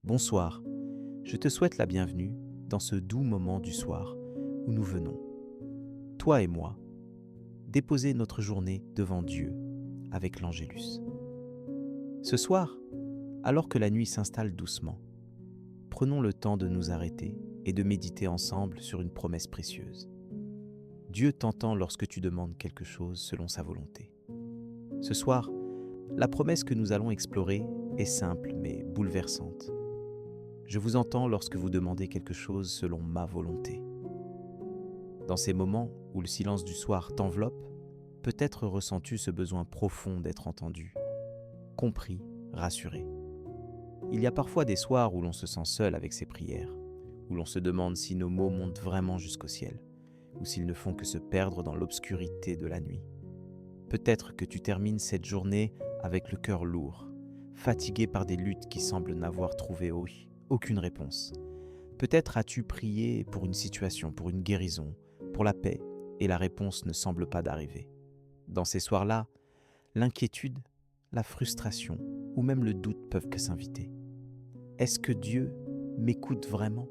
bonsoir. Je te souhaite la bienvenue dans ce doux moment du soir où nous venons, toi et moi, déposer notre journée devant Dieu avec l'Angélus. Ce soir, alors que la nuit s'installe doucement, prenons le temps de nous arrêter et de méditer ensemble sur une promesse précieuse. Dieu t'entend lorsque tu demandes quelque chose selon sa volonté. Ce soir, la promesse que nous allons explorer est simple mais bouleversante. Je vous entends lorsque vous demandez quelque chose selon ma volonté. Dans ces moments où le silence du soir t'enveloppe, peut-être ressens-tu ce besoin profond d'être entendu, compris, rassuré. Il y a parfois des soirs où l'on se sent seul avec ses prières, où l'on se demande si nos mots montent vraiment jusqu'au ciel, ou s'ils ne font que se perdre dans l'obscurité de la nuit. Peut-être que tu termines cette journée avec le cœur lourd, fatigué par des luttes qui semblent n'avoir trouvé aucune réponse. Peut-être as-tu prié pour une situation, pour une guérison, pour la paix, et la réponse ne semble pas d'arriver. Dans ces soirs-là, l'inquiétude, la frustration ou même le doute peuvent que s'inviter. Est-ce que Dieu m'écoute vraiment?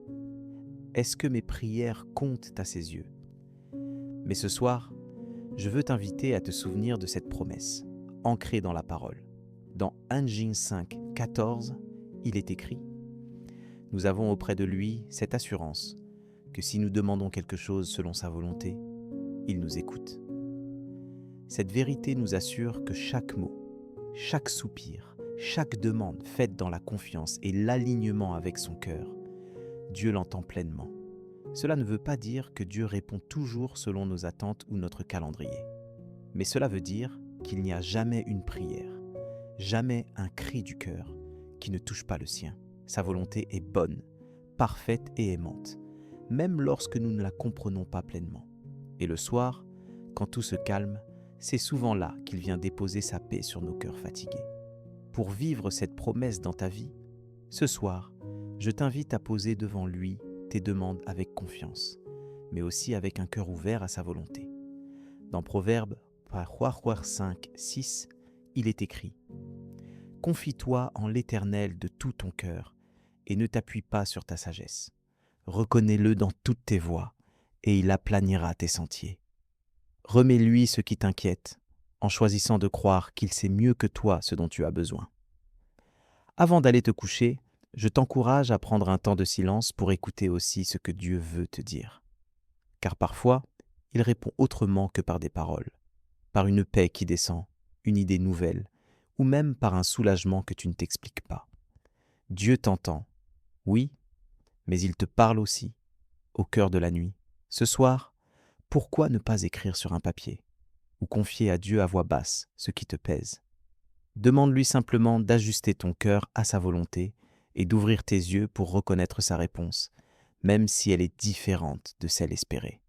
Est-ce que mes prières comptent à ses yeux? Mais ce soir, je veux t'inviter à te souvenir de cette promesse, ancrée dans la parole. Dans 1 Jean 5, 14, il est écrit « Nous avons auprès de lui cette assurance que si nous demandons quelque chose selon sa volonté, il nous écoute. » Cette vérité nous assure que chaque mot, chaque soupir, chaque demande faite dans la confiance et l'alignement avec son cœur, Dieu l'entend pleinement. Cela ne veut pas dire que Dieu répond toujours selon nos attentes ou notre calendrier. Mais cela veut dire qu'il n'y a jamais une prière, jamais un cri du cœur qui ne touche pas le sien. Sa volonté est bonne, parfaite et aimante, même lorsque nous ne la comprenons pas pleinement. Et le soir, quand tout se calme, c'est souvent là qu'il vient déposer sa paix sur nos cœurs fatigués. Pour vivre cette promesse dans ta vie, ce soir, je t'invite à poser devant lui tes demandes avec confiance, mais aussi avec un cœur ouvert à sa volonté. Dans Proverbes 5, 6, il est écrit « Confie-toi en l'Éternel de tout ton cœur et ne t'appuie pas sur ta sagesse. Reconnais-le dans toutes tes voies et il aplanira tes sentiers. Remets-lui ce qui t'inquiète en choisissant de croire qu'il sait mieux que toi ce dont tu as besoin. » Avant d'aller te coucher, je t'encourage à prendre un temps de silence pour écouter aussi ce que Dieu veut te dire. Car parfois, il répond autrement que par des paroles, par une paix qui descend, une idée nouvelle, ou même par un soulagement que tu ne t'expliques pas. Dieu t'entend, oui, mais il te parle aussi, au cœur de la nuit. Ce soir, pourquoi ne pas écrire sur un papier, ou confier à Dieu à voix basse ce qui te pèse? Demande-lui simplement d'ajuster ton cœur à sa volonté et d'ouvrir tes yeux pour reconnaître sa réponse, même si elle est différente de celle espérée.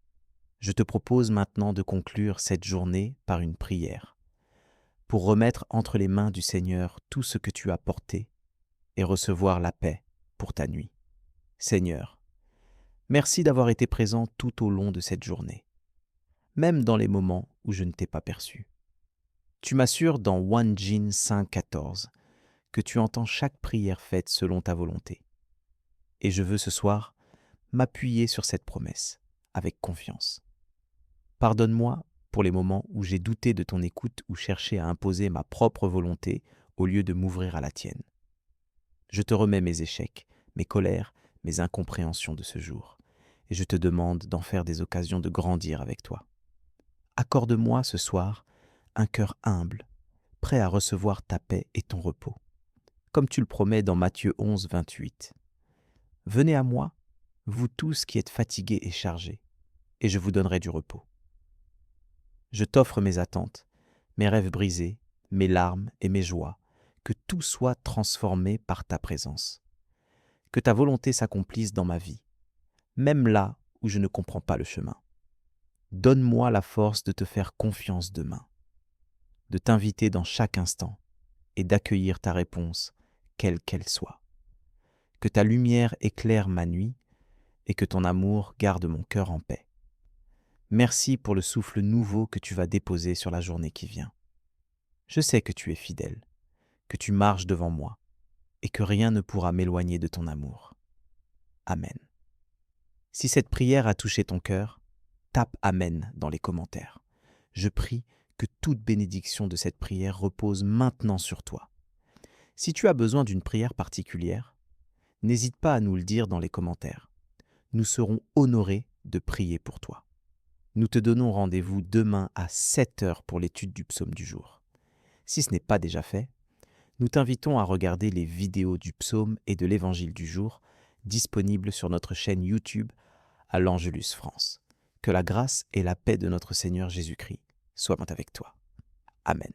Je te propose maintenant de conclure cette journée par une prière, pour remettre entre les mains du Seigneur tout ce que tu as porté et recevoir la paix pour ta nuit. Seigneur, merci d'avoir été présent tout au long de cette journée, même dans les moments où je ne t'ai pas perçu. Tu m'assures dans 1 Jean 5, 14 que tu entends chaque prière faite selon ta volonté. Et je veux ce soir m'appuyer sur cette promesse avec confiance. Pardonne-moi pour les moments où j'ai douté de ton écoute ou cherché à imposer ma propre volonté au lieu de m'ouvrir à la tienne. Je te remets mes échecs, mes colères, mes incompréhensions de ce jour, et je te demande d'en faire des occasions de grandir avec toi. Accorde-moi ce soir un cœur humble, prêt à recevoir ta paix et ton repos, comme tu le promets dans Matthieu 11, 28. Venez à moi, vous tous qui êtes fatigués et chargés, et je vous donnerai du repos. Je t'offre mes attentes, mes rêves brisés, mes larmes et mes joies, que tout soit transformé par ta présence. Que ta volonté s'accomplisse dans ma vie, même là où je ne comprends pas le chemin. Donne-moi la force de te faire confiance demain, de t'inviter dans chaque instant et d'accueillir ta réponse, quelle qu'elle soit. Que ta lumière éclaire ma nuit et que ton amour garde mon cœur en paix. Merci pour le souffle nouveau que tu vas déposer sur la journée qui vient. Je sais que tu es fidèle, que tu marches devant moi et que rien ne pourra m'éloigner de ton amour. Amen. Si cette prière a touché ton cœur, tape Amen dans les commentaires. Je prie que toute bénédiction de cette prière repose maintenant sur toi. Si tu as besoin d'une prière particulière, n'hésite pas à nous le dire dans les commentaires. Nous serons honorés de prier pour toi. Nous te donnons rendez-vous demain à 7 heures pour l'étude du psaume du jour. Si ce n'est pas déjà fait, nous t'invitons à regarder les vidéos du psaume et de l'évangile du jour disponibles sur notre chaîne YouTube à l'Angelus France. Que la grâce et la paix de notre Seigneur Jésus-Christ soient avec toi. Amen.